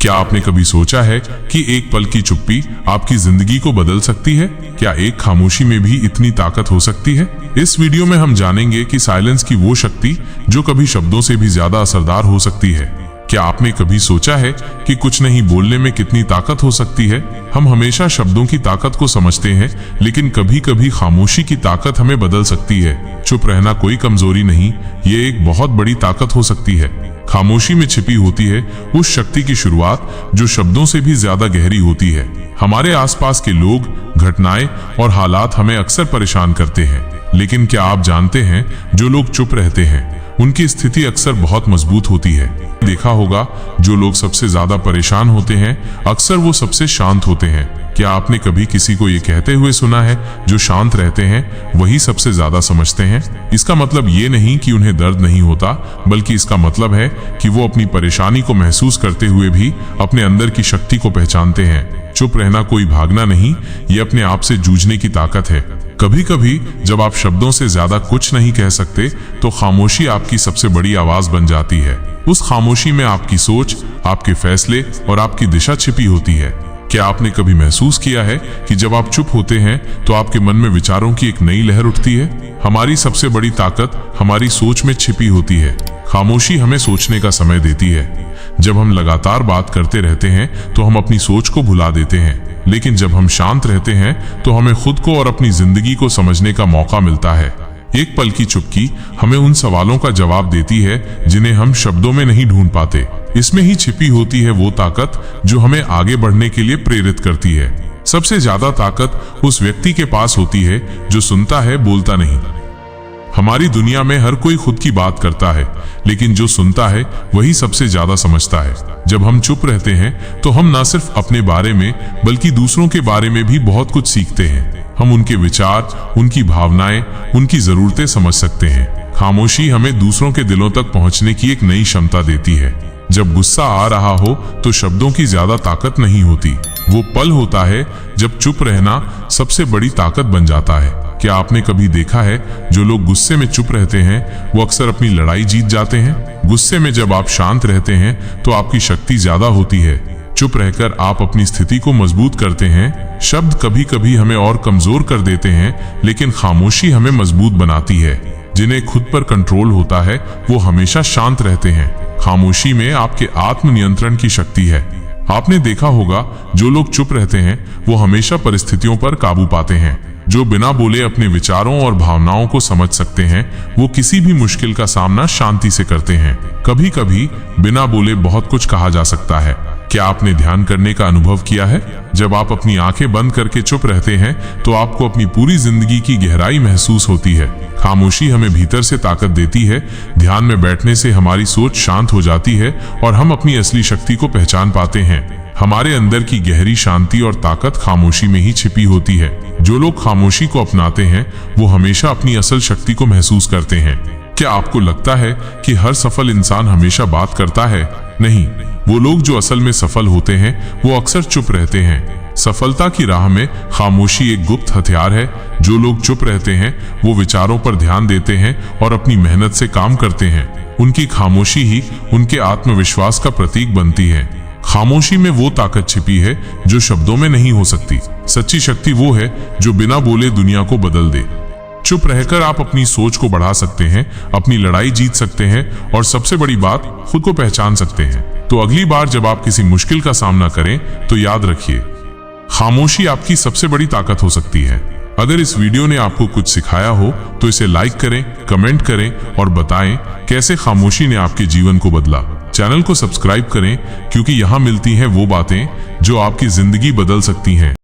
क्या आपने कभी सोचा है कि एक पल की चुप्पी आपकी जिंदगी को बदल सकती है? क्या एक खामोशी में भी इतनी ताकत हो सकती है? इस वीडियो में हम जानेंगे कि साइलेंस की वो शक्ति जो कभी शब्दों से भी ज्यादा असरदार हो सकती है। क्या आपने कभी सोचा है कि कुछ नहीं बोलने में कितनी ताकत हो सकती है? हम हमेशा शब्दों की ताकत को समझते हैं, लेकिन कभी कभी खामोशी की ताकत हमें बदल सकती है। चुप रहना कोई कमजोरी नहीं, ये एक बहुत बड़ी ताकत हो सकती है। खामोशी में छिपी होती है उस शक्ति की शुरुआत जो शब्दों से भी ज्यादा गहरी होती है। हमारे आसपास के लोग, घटनाएं और हालात हमें अक्सर परेशान करते हैं, लेकिन क्या आप जानते हैं जो लोग चुप रहते हैं उनकी स्थिति अक्सर बहुत मजबूत होती है। देखा होगा जो लोग सबसे ज्यादा परेशान होते हैं अक्सर वो सबसे शांत होते हैं। क्या आपने कभी किसी को ये कहते हुए सुना है जो शांत रहते हैं वही सबसे ज्यादा समझते हैं? इसका मतलब ये नहीं कि उन्हें दर्द नहीं होता, बल्कि इसका मतलब है कि वो अपनी परेशानी को महसूस करते हुए भी अपने अंदर की शक्ति को पहचानते हैं। चुप रहना कोई भागना नहीं, ये अपने आप से जूझने की ताकत है। कभी कभी जब आप शब्दों से ज्यादा कुछ नहीं कह सकते तो खामोशी आपकी सबसे बड़ी आवाज बन जाती है। उस खामोशी में आपकी सोच, आपके फैसले और आपकी दिशा छिपी होती है। क्या आपने कभी महसूस किया है कि जब आप चुप होते हैं तो आपके मन में विचारों की एक नई लहर उठती है? हमारी सबसे बड़ी ताकत हमारी सोच में छिपी होती है। खामोशी हमें सोचने का समय देती है। जब हम लगातार बात करते रहते हैं तो हम अपनी सोच को भुला देते हैं, लेकिन जब हम शांत रहते हैं तो हमें खुद को और अपनी जिंदगी को समझने का मौका मिलता है। एक पल की चुप्पी हमें उन सवालों का जवाब देती है जिन्हें हम शब्दों में नहीं ढूंढ पाते। इसमें ही छिपी होती है वो ताकत जो हमें आगे बढ़ने के लिए प्रेरित करती है। सबसे ज्यादा ताकत उस व्यक्ति के पास होती है जो सुनता है, बोलता नहीं। हमारी दुनिया में हर कोई खुद की बात करता है, लेकिन जो सुनता है वही सबसे ज्यादा समझता है। जब हम चुप रहते हैं तो हम न सिर्फ अपने बारे में बल्कि दूसरों के बारे में भी बहुत कुछ सीखते हैं। हम उनके विचार, उनकी भावनाएं, उनकी जरूरतें समझ सकते हैं। खामोशी हमें दूसरों के दिलों तक पहुंचने की एक नई क्षमता देती है। जब गुस्सा आ रहा हो तो शब्दों की ज्यादा ताकत नहीं होती, वो पल होता है जब चुप रहना सबसे बड़ी ताकत बन जाता है। क्या आपने कभी देखा है जो लोग गुस्से में चुप रहते हैं वो अक्सर अपनी लड़ाई जीत जाते हैं? गुस्से में जब आप शांत रहते हैं तो आपकी शक्ति ज्यादा होती है। चुप रहकर आप अपनी स्थिति को मजबूत करते हैं। शब्द कभी कभी हमें और कमजोर कर देते हैं, लेकिन खामोशी हमें मजबूत बनाती है। जिन्हें खुद पर कंट्रोल होता है वो हमेशा शांत रहते हैं। खामोशी में आपके आत्मनियंत्रण की शक्ति है। आपने देखा होगा जो लोग चुप रहते हैं वो हमेशा परिस्थितियों पर काबू पाते हैं। जो बिना बोले अपने विचारों और भावनाओं को समझ सकते हैं वो किसी भी मुश्किल का सामना शांति से करते हैं। कभी कभी बिना बोले बहुत कुछ कहा जा सकता है। क्या आपने ध्यान करने का अनुभव किया है? जब आप अपनी आंखें बंद करके चुप रहते हैं तो आपको अपनी पूरी जिंदगी की गहराई महसूस होती है। खामोशी हमें भीतर से ताकत देती है। ध्यान में बैठने से हमारी सोच शांत हो जाती है और हम अपनी असली शक्ति को पहचान पाते हैं। हमारे अंदर की गहरी शांति और ताकत खामोशी में ही छिपी होती है। जो लोग खामोशी को अपनाते हैं वो हमेशा अपनी असल शक्ति को महसूस करते हैं। क्या आपको लगता है कि हर सफल इंसान हमेशा बात करता है? नहीं, वो लोग जो असल में सफल होते हैं वो अक्सर चुप रहते हैं। सफलता की राह में खामोशी एक गुप्त हथियार है। जो लोग चुप रहते हैं वो विचारों पर ध्यान देते हैं और अपनी मेहनत से काम करते हैं। उनकी खामोशी ही उनके आत्मविश्वास का प्रतीक बनती है। खामोशी में वो ताकत छिपी है जो शब्दों में नहीं हो सकती। सच्ची शक्ति वो है जो बिना बोले दुनिया को बदल दे। चुप रहकर आप अपनी सोच को बढ़ा सकते हैं, अपनी लड़ाई जीत सकते हैं और सबसे बड़ी बात, खुद को पहचान सकते हैं। तो अगली बार जब आप किसी मुश्किल का सामना करें तो याद रखिए, खामोशी आपकी सबसे बड़ी ताकत हो सकती है। अगर इस वीडियो ने आपको कुछ सिखाया हो तो इसे लाइक करें, कमेंट करें और बताएं कैसे खामोशी ने आपके जीवन को बदला। चैनल को सब्सक्राइब करें क्योंकि यहाँ मिलती हैं वो बातें जो आपकी जिंदगी बदल सकती हैं।